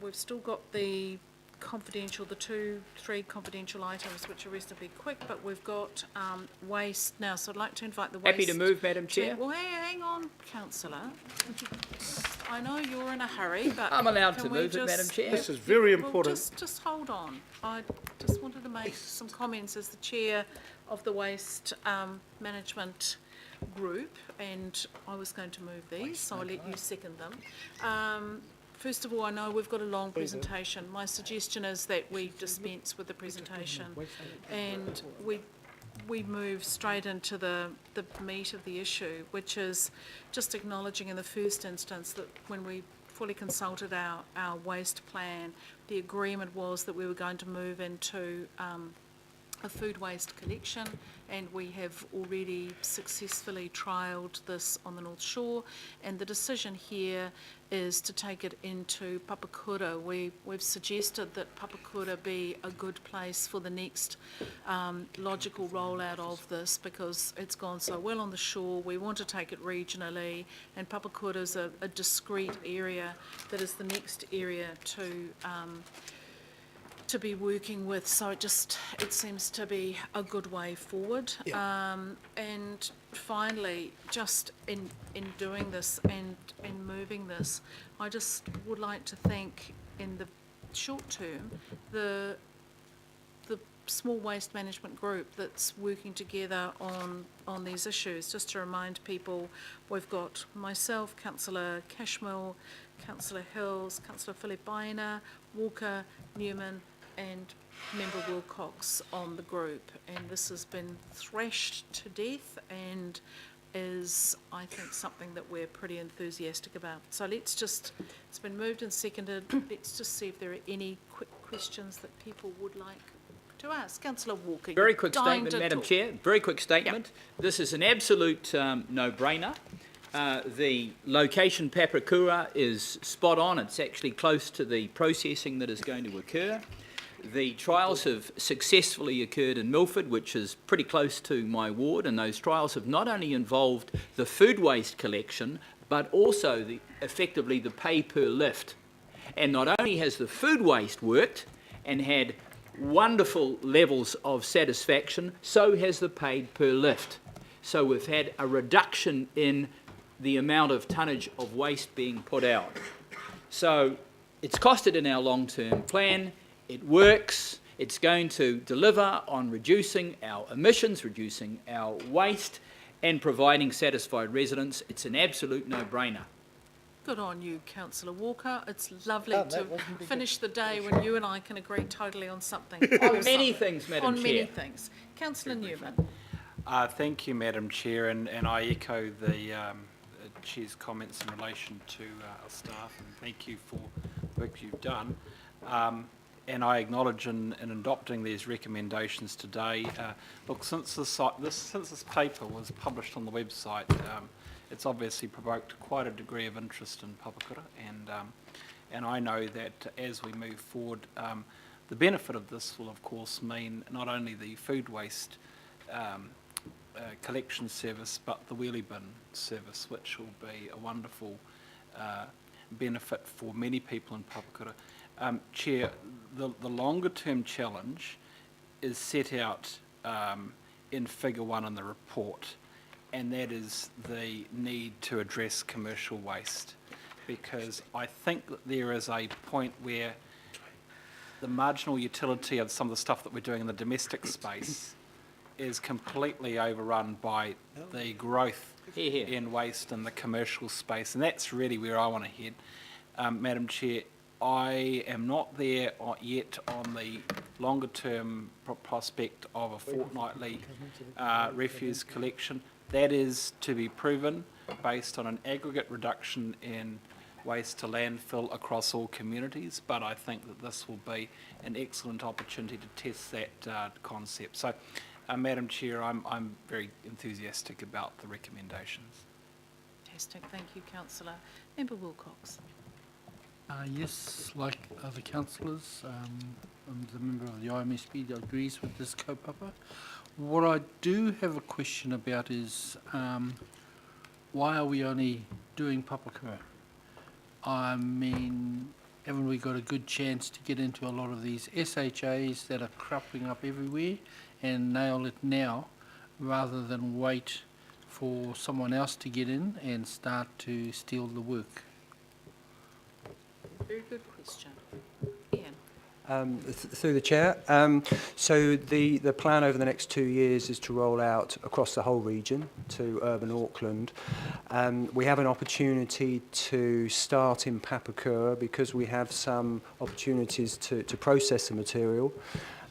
we've still got the confidential, the 3 confidential items, which are reasonably quick, but we've got waste now. So I'd like to invite the waste. Happy to move, Madam Chair. Well, hang on, councillor. I know you're in a hurry, but I'm allowed can to we move it, just, Madam Chair. This is very well, important. just hold on. I just wanted to make some comments as the chair of the waste management group, and I was going to move these, so I'll let you second them. First of all, I know we've got a long presentation. My suggestion is that we dispense with the presentation and we move straight into the meat of the issue, which is just acknowledging in the first instance that when we fully consulted our waste plan, the agreement was that we were going to move into a food waste collection, and we have already successfully trialled this on the North Shore, and the decision here is to take it into Papakura. We've suggested that Papakura be a good place for the next logical rollout of this, because it's gone so well on the shore. We want to take it regionally, and Papakura is a discrete area that is the next area to be working with, so it seems to be a good way forward. Yeah. And finally, just in doing this and moving this, I just would like to thank, in the short term, the small waste management group that's working together on these issues. Just to remind people, we've got myself, Councillor Cashmill, Councillor Hills, Councillor Philippaina, Walker, Newman, and Member Wilcox on the group, and this has been thrashed to death and is, I think, something that we're pretty enthusiastic about. So it's been moved and seconded. Let's just see if there are any quick questions that people would like to ask. Councillor Walker. Very quick statement, Madam Chair. Very quick statement. Yep. This is an absolute no-brainer. The location Papakura is spot on. It's actually close to the processing that is going to occur. The trials have successfully occurred in Milford, which is pretty close to my ward, and those trials have not only involved the food waste collection, but also effectively the pay per lift. And not only has the food waste worked and had wonderful levels of satisfaction, so has the paid per lift. So we've had a reduction in the amount of tonnage of waste being put out. So it's costed in our long-term plan. It works. It's going to deliver on reducing our emissions, reducing our waste, and providing satisfied residents. It's an absolute no-brainer. Good on you, Councillor Walker. It's lovely to finish the day when you and I can agree totally on something. On many things, Madam Chair. On many things. Councillor Newman. Thank you, Madam Chair, and I echo the Chair's comments in relation to our staff, and thank you for the work you've done. And I acknowledge in adopting these recommendations today, look, since this paper was published on the website, it's obviously provoked quite a degree of interest in Papakura, and I know that as we move forward, the benefit of this will of course mean not only the food waste collection service, but the wheelie bin service, which will be a wonderful benefit for many people in Papakura. Chair, the longer term challenge is set out in figure 1 in the report, and that is the need to address commercial waste, because I think that there is a point where the marginal utility of some of the stuff that we're doing in the domestic space is completely overrun by the growth in waste in the commercial space, and that's really where I want to head. Madam Chair, I am not there yet on the longer term prospect of a fortnightly refuse collection. That is to be proven based on an aggregate reduction in waste to landfill across all communities, but I think that this will be an excellent opportunity to test that concept. So, Madam Chair, I'm very enthusiastic about the recommendations. Fantastic, thank you, Councillor. Member Wilcox. Yes, like other councillors, I'm the member of the IMSB that agrees with this kaupapa. What I do have a question about is why are we only doing Papakura? I mean, haven't we got a good chance to get into a lot of these SHAs that are cropping up everywhere and nail it now rather than wait for someone else to get in and start to steal the work? Very good question. Ian? Through the chair. So the plan over the next 2 years is to roll out across the whole region to urban Auckland. We have an opportunity to start in Papakura because we have some opportunities to process the material.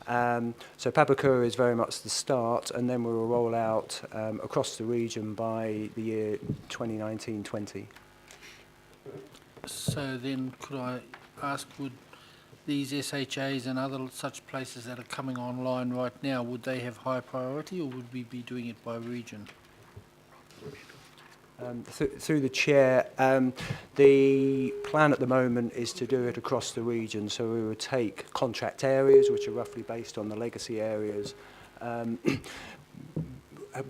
So Papakura is very much the start, and then we will roll out across the region by the year 2019-20. So then could I ask, would these SHAs and other such places that are coming online right now, would they have high priority or would we be doing it by region? Through the chair, the plan at the moment is to do it across the region. So we would take contract areas, which are roughly based on the legacy areas,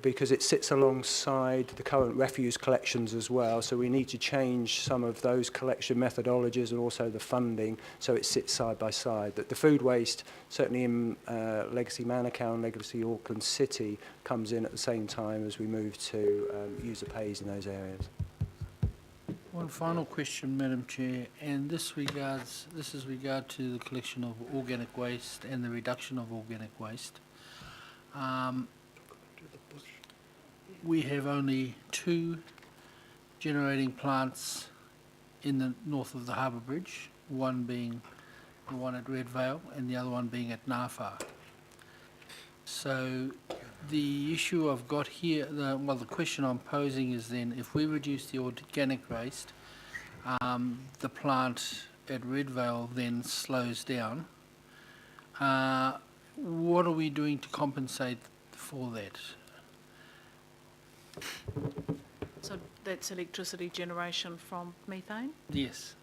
because it sits alongside the current refuse collections as well. So we need to change some of those collection methodologies and also the funding so it sits side by side. That the food waste, certainly in Legacy Manukau and Legacy Auckland City, comes in at the same time as we move to user pays in those areas. One final question, Madam Chair, and this is regard to the collection of organic waste and the reduction of organic waste. We have only 2 generating plants in the north of the Harbour Bridge, one being the one at Red Vale and the other one being at Ngāwhā. So the issue I've got here, the question I'm posing is then, if we reduce the organic waste, the plant at Red Vale then slows down. What are we doing to compensate for that? So that's electricity generation from methane? Yes.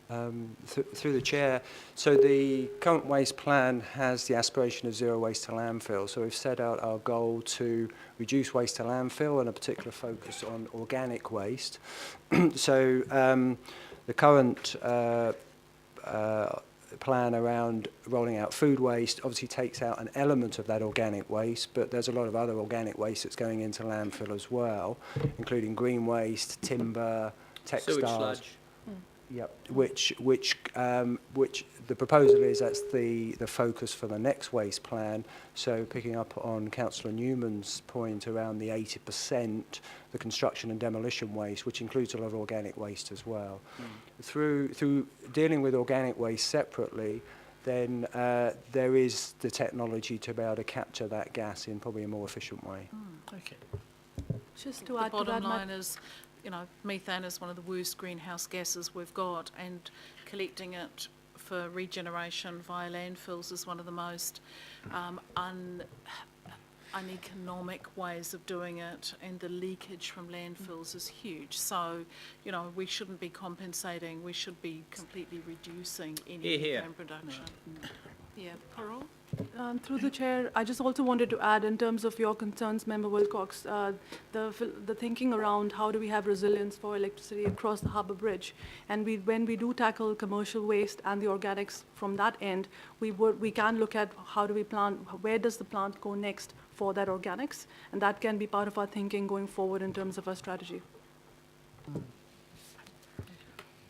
Through the chair, so the current waste plan has the aspiration of zero waste to landfill. So we've set out our goal to reduce waste to landfill and a particular focus on organic waste. So the current plan around rolling out food waste obviously takes out an element of that organic waste, but there's a lot of other organic waste that's going into landfill as well, including green waste, timber, textiles. Sewage sludge. Yep, which the proposal is that's the focus for the next waste plan. So picking up on Councillor Newman's point around the 80%, the construction and demolition waste, which includes a lot of organic waste as well. Through dealing with organic waste separately, then there is the technology to be able to capture that gas in probably a more efficient way. Okay. Just to The add to bottom that, line is, you know, methane is one of the worst greenhouse gases we've got, and collecting it for regeneration via landfills is one of the most uneconomic ways of doing it, and the leakage from landfills is huge. So, you know, we shouldn't be compensating, we should be completely reducing any Hear, hear. methane production. Yeah, Parole? through the chair, I just also wanted to add, in terms of your concerns, Member Wilcox, the thinking around how do we have resilience for electricity across the Harbour Bridge, and when we do tackle commercial waste and the organics from that end, we can look at how do we plant, where does the plant go next for that organics, and that can be part of our thinking going forward in terms of our strategy.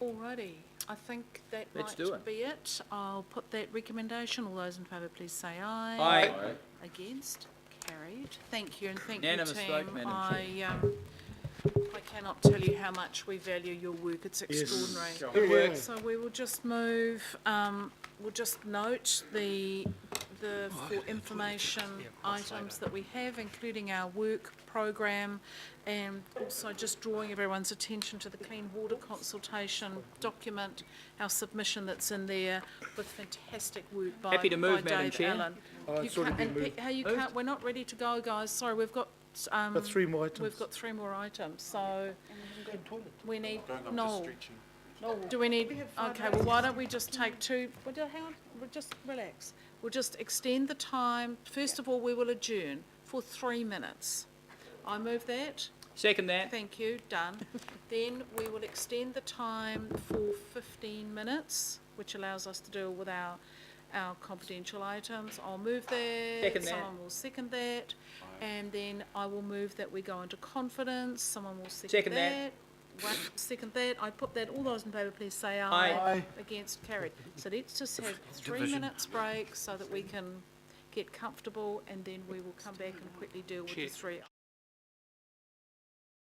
Alrighty, I think that Let's might do it. be it. I'll put that recommendation. All those in favour, please say aye. Aye. Against? Carried. Thank you, and thank Unanimous you, team. vote, Madam Chair. I cannot tell you how much we value your work. It's extraordinary. Good work. So we will just move, we'll just note the for information items that we have, including our work program, and also just drawing everyone's attention to the clean water consultation document, our submission that's in there with fantastic work by Happy to move, by Madam Dave Chair. Allen. You can't, and how you can't, we're not ready to go, guys. Sorry, we've got, Got 3 more items. we've got 3 more items, so we need, no. Do we need, okay, well, why don't we just take 2, hang on, we'll just relax. We'll just extend the time. First of all, we will adjourn for 3 minutes. I move that. Second that. Thank you, done. Then we will extend the time for 15 minutes, which allows us to deal with our confidential items. I'll move that. Second that. Someone will second that. And then I will move that we go into confidence. Someone will second Second that. that. One, second that. I put that. All those in favour, please say Aye. aye. Aye. Against, carried. So let's just have 3 minutes break so that we can get comfortable, and then we will come back and quickly deal with the Chair. three